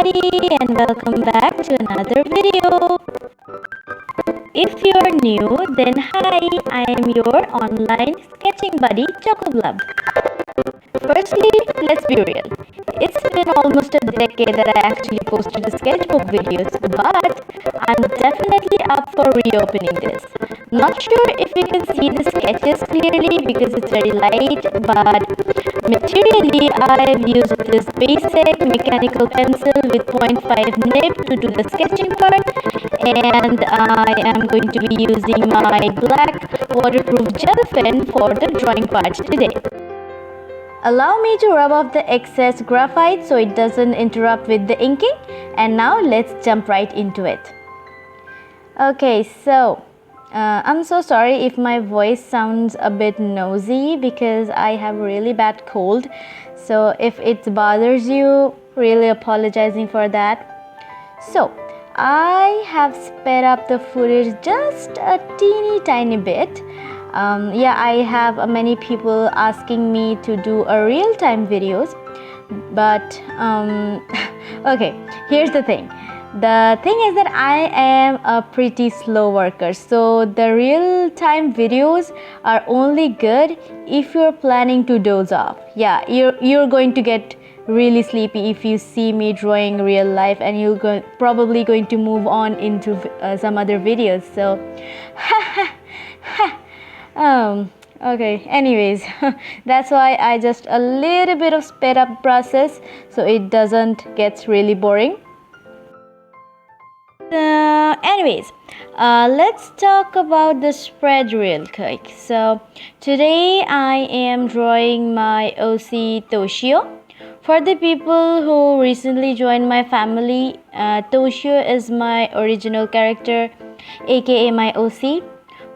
everybody, and welcome back to another video. If you're new, then hi, I am your online sketching buddy Chocoblub. Firstly, let's be real. It's been almost a decade that I actually posted the sketchbook videos, but I'm definitely up for reopening this. Not sure if you can see the sketches clearly because it's very light, but materially I've used this basic mechanical pencil with 0.5 nib to do the sketching part, and I am going to be using my black waterproof gel pen for the drawing part today. Allow me to rub off the excess graphite so it doesn't interrupt with the inking, and now let's jump right into it. Okay, so I'm so sorry if my voice sounds a bit nosy because I have a really bad cold, so if it bothers you, really apologizing for that. So I have sped up the footage just a teeny tiny bit. I have many people asking me to do a real-time videos, but okay, here's the thing. The thing is that I am a pretty slow worker, so the real-time videos are only good if you're planning to doze off. Yeah, you're going to get really sleepy if you see me drawing real life, and you're probably going to move on into some other videos. So okay, anyways, that's why I just a little bit of sped up process so it doesn't get really boring. Let's talk about the spread real quick. So today I am drawing my OC Toshio. For the people who recently joined my family, Toshio is my original character, aka my OC,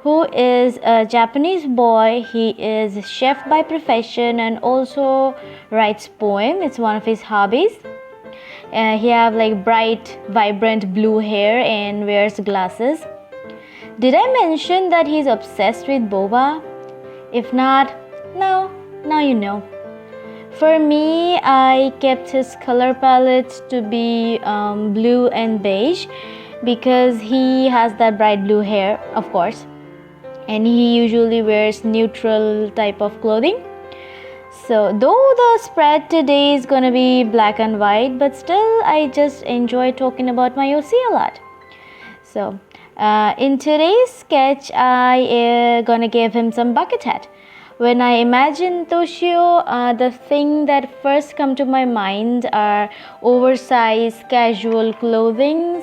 who is a Japanese boy. He is a chef by profession and also writes poem. It's one of his hobbies. He have like bright, vibrant blue hair and wears glasses. Did I mention that he's obsessed with boba? If not, now you know. For me, I kept his color palette to be blue and beige because he has that bright blue hair, of course, and he usually wears neutral type of clothing. So though the spread today is gonna be black and white, but still I just enjoy talking about my OC a lot. So in today's sketch, I gonna give him some bucket hat. When I imagine Toshio, the thing that first come to my mind are oversized casual clothing,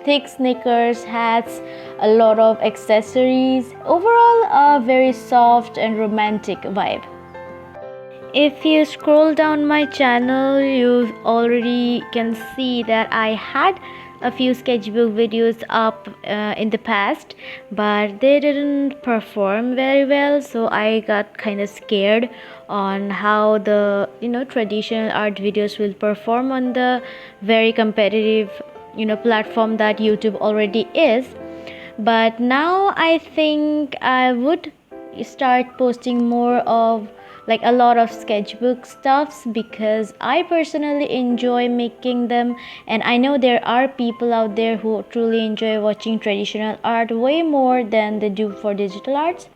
thick sneakers, hats, a lot of accessories. Overall, a very soft and romantic vibe. If you scroll down my channel, you already can see that I had a few sketchbook videos up in the past, but they didn't perform very well, so I got kind of scared on how the traditional art videos will perform on the very competitive platform that YouTube already is. But now I think I would start posting more of like a lot of sketchbook stuffs because I personally enjoy making them, and I know there are people out there who truly enjoy watching traditional art way more than they do for digital arts.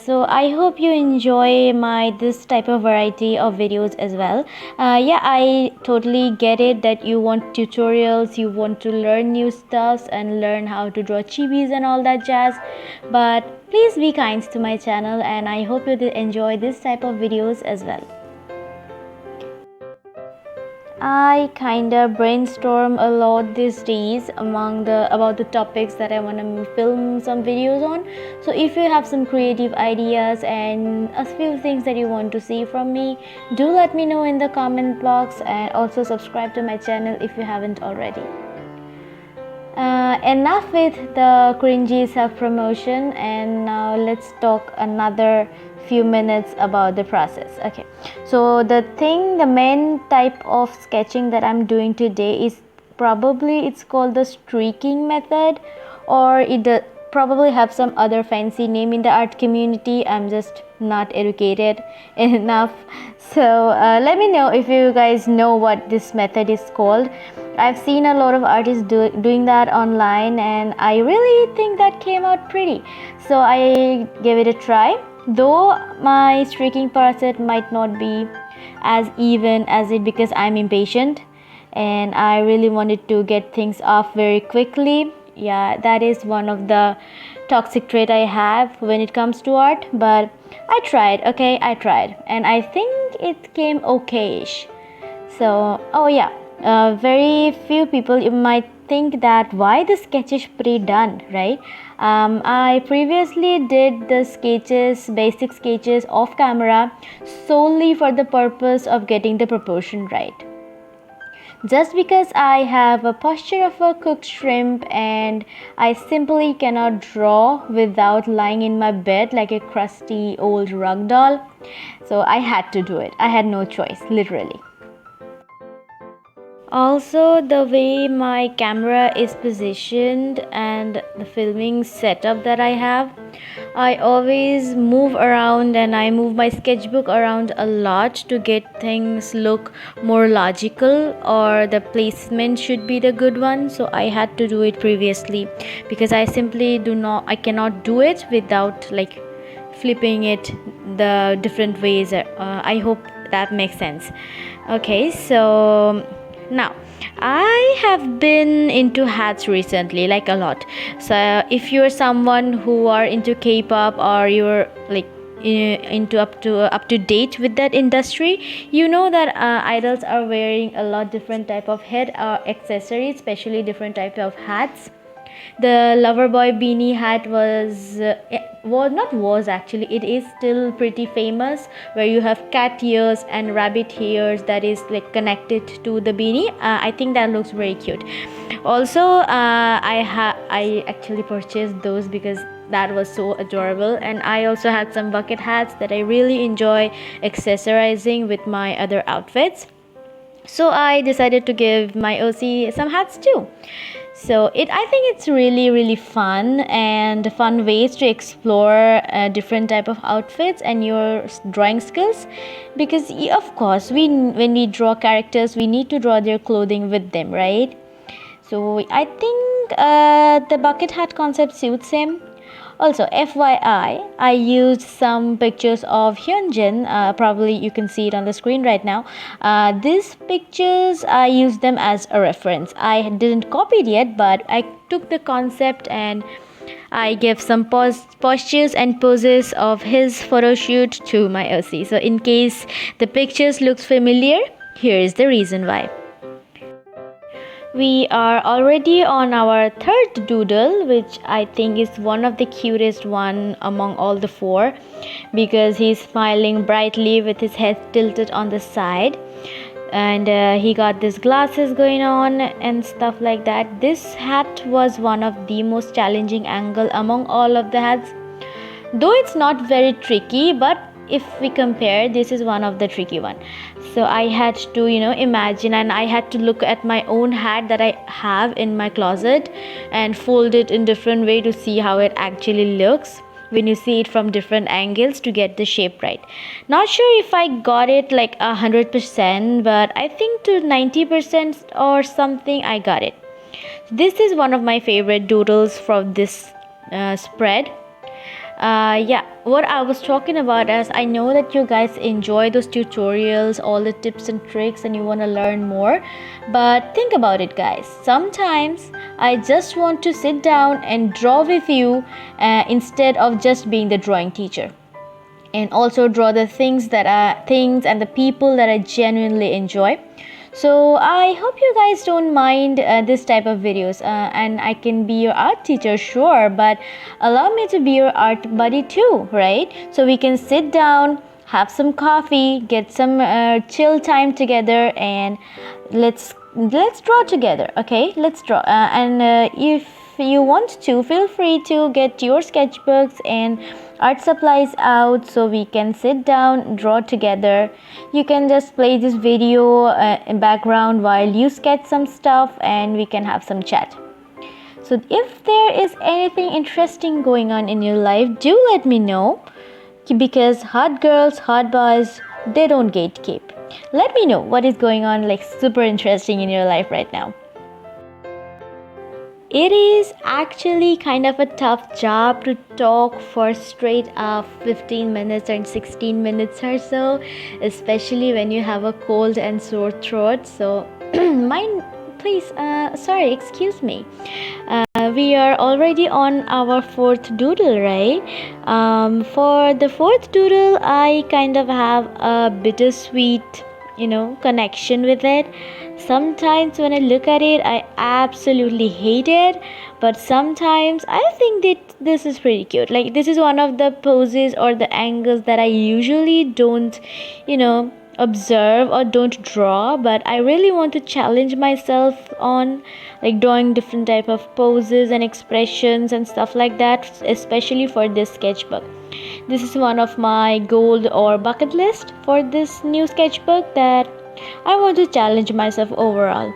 So I hope you enjoy this type of variety of videos as well. I totally get it that you want tutorials, you want to learn new stuffs and learn how to draw chibis and all that jazz, but please be kind to my channel, and I hope you enjoy this type of videos as well. I kinda brainstorm a lot these days about the topics that I want to film some videos on. So if you have some creative ideas and a few things that you want to see from me, do let me know in the comment box, and also subscribe to my channel if you haven't already. Enough with the cringy self-promotion, and now let's talk another few minutes about the process. Okay, so the main type of sketching that I'm doing today is it's called the streaking method, or probably have some other fancy name in the art community. I'm just not educated enough. So let me know if you guys know what this method is called. I've seen a lot of artists doing that online, and I really think that came out pretty. So I gave it a try. Though my streaking process might not be as even as it, because I'm impatient and I really wanted to get things off very quickly. Yeah, that is one of the toxic trait I have when it comes to art. But I tried, okay, I tried, and I think it came okay-ish. So, oh yeah, very few people you might think that why the sketch is pre-done, right? I previously did the sketches, basic sketches off camera solely for the purpose of getting the proportion right. Just because I have a posture of a cooked shrimp and I simply cannot draw without lying in my bed like a crusty old rug doll. So I had to do it. I had no choice, literally. Also, the way my camera is positioned and the filming setup that I have, I always move around and I move my sketchbook around a lot to get things look more logical, or the placement should be the good one. So I had to do it previously because I cannot do it without like flipping it the different ways. I hope that makes sense. Okay, so now I have been into hats recently, like a lot. So if you're someone who are into K-pop, or you're like into up to date with that industry, you know that idols are wearing a lot different type of head accessories, especially different type of hats. The lover boy beanie hat it is still pretty famous, where you have cat ears and rabbit ears that is like connected to the beanie. I think that looks very cute. Also, I actually purchased those because that was so adorable. And I also had some bucket hats that I really enjoy accessorizing with my other outfits. So I decided to give my OC some hats too. So I think it's really fun, and fun ways to explore different type of outfits and your drawing skills, because of course when we draw characters, we need to draw their clothing with them, right? So I think the bucket hat concept suits him. Also, FYI, I used some pictures of Hyunjin. Probably you can see it on the screen right now. These pictures, I used them as a reference. I didn't copy it yet, but I took the concept and I gave some postures and poses of his photo shoot to my OC. So in case the pictures looks familiar, here is the reason why. We are already on our third doodle, which I think is one of the cutest one among all the four, because he's smiling brightly with his head tilted on the side, and he got these glasses going on and stuff like that. This hat was one of the most challenging angle among all of the hats, though it's not very tricky, but if we compare, this is one of the tricky one. So I had to imagine, and I had to look at my own hat that I have in my closet and fold it in different way to see how it actually looks when you see it from different angles to get the shape right. Not sure if I got it like 100%, but I think to 90% or something I got it. This is one of my favorite doodles from this spread. What I was talking about is, I know that you guys enjoy those tutorials, all the tips and tricks, and you want to learn more. But think about it, guys. Sometimes I just want to sit down and draw with you instead of just being the drawing teacher, and also draw the things and the people that I genuinely enjoy. So I hope you guys don't mind this type of videos, and I can be your art teacher, sure, but allow me to be your art buddy too, right? So we can sit down, have some coffee, get some chill time together, and let's draw together. Okay, let's draw. If you want to, feel free to get your sketchbooks and art supplies out so we can sit down, draw together. You can just play this video in background while you sketch some stuff, and we can have some chat. So if there is anything interesting going on in your life, do let me know, because hot girls, hot boys, they don't gatekeep. Let me know what is going on, like super interesting in your life right now. It is actually kind of a tough job to talk for straight up 15 minutes and 16 minutes or so, especially when you have a cold and sore throat. So mind, please, sorry, excuse me. We are already on our fourth doodle, right? For the fourth doodle, I kind of have a bittersweet, connection with it. Sometimes when I look at it, I absolutely hate it, but sometimes I think that this is pretty cute. Like, this is one of the poses or the angles that I usually don't, observe or don't draw, but I really want to challenge myself on, like, drawing different type of poses and expressions and stuff like that, especially for this sketchbook. This is one of my goal or bucket list for this new sketchbook, that I want to challenge myself overall.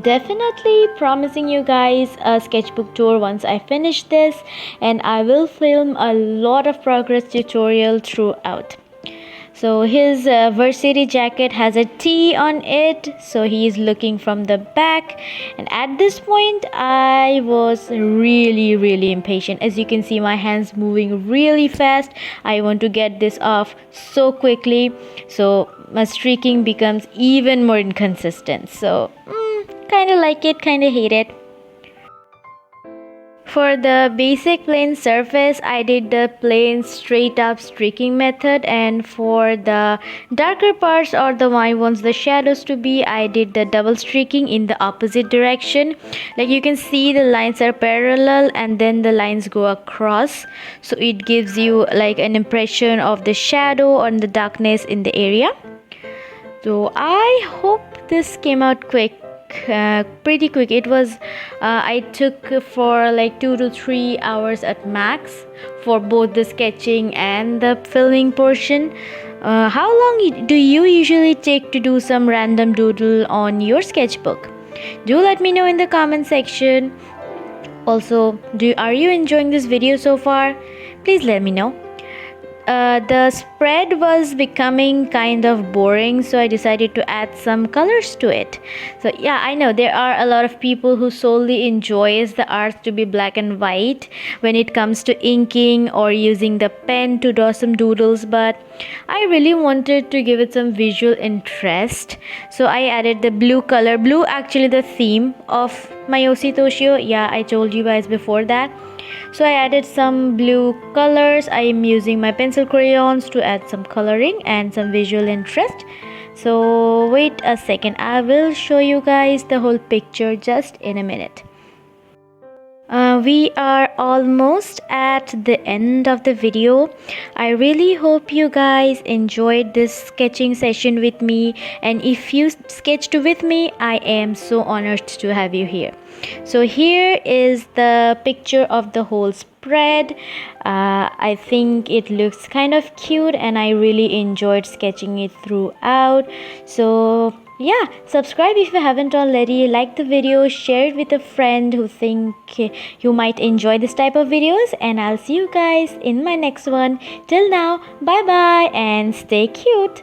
Definitely promising you guys a sketchbook tour once I finish this, and I will film a lot of progress tutorial throughout. So his varsity jacket has a T on it, so he is looking from the back, and at this point I was really impatient. As you can see, my hands moving really fast. I want to get this off so quickly, so my streaking becomes even more inconsistent. So kind of like it, kind of hate it. For the basic plain surface, I did the plain straight up streaking method, and for the darker parts or the I want the shadows to be, I did the double streaking in the opposite direction. Like, you can see the lines are parallel and then the lines go across, so it gives you like an impression of the shadow or the darkness in the area. So I hope this came out pretty quick. It was I took for like 2 to 3 hours at max for both the sketching and the filming portion. How long do you usually take to do some random doodle on your sketchbook? Do let me know in the comment section. Also, are you enjoying this video so far? Please let me know. The spread was becoming kind of boring, so I decided to add some colors to it. So yeah, I know there are a lot of people who solely enjoys the art to be black and white when it comes to inking or using the pen to draw some doodles, but I really wanted to give it some visual interest, so I added the blue color. Blue actually the theme of my OC Toshio. Yeah, I told you guys before that. So I added some blue colors. I am using my pencil crayons to add some coloring and some visual interest. So wait a second, I will show you guys the whole picture just in a minute. We are almost at the end of the video. I really hope you guys enjoyed this sketching session with me, and if you sketched with me, I am so honored to have you here. So here is the picture of the whole spread. I think it looks kind of cute and I really enjoyed sketching it throughout. So yeah, subscribe if you haven't already, like the video, share it with a friend who think you might enjoy this type of videos, and I'll see you guys in my next one. Till now, bye bye and stay cute.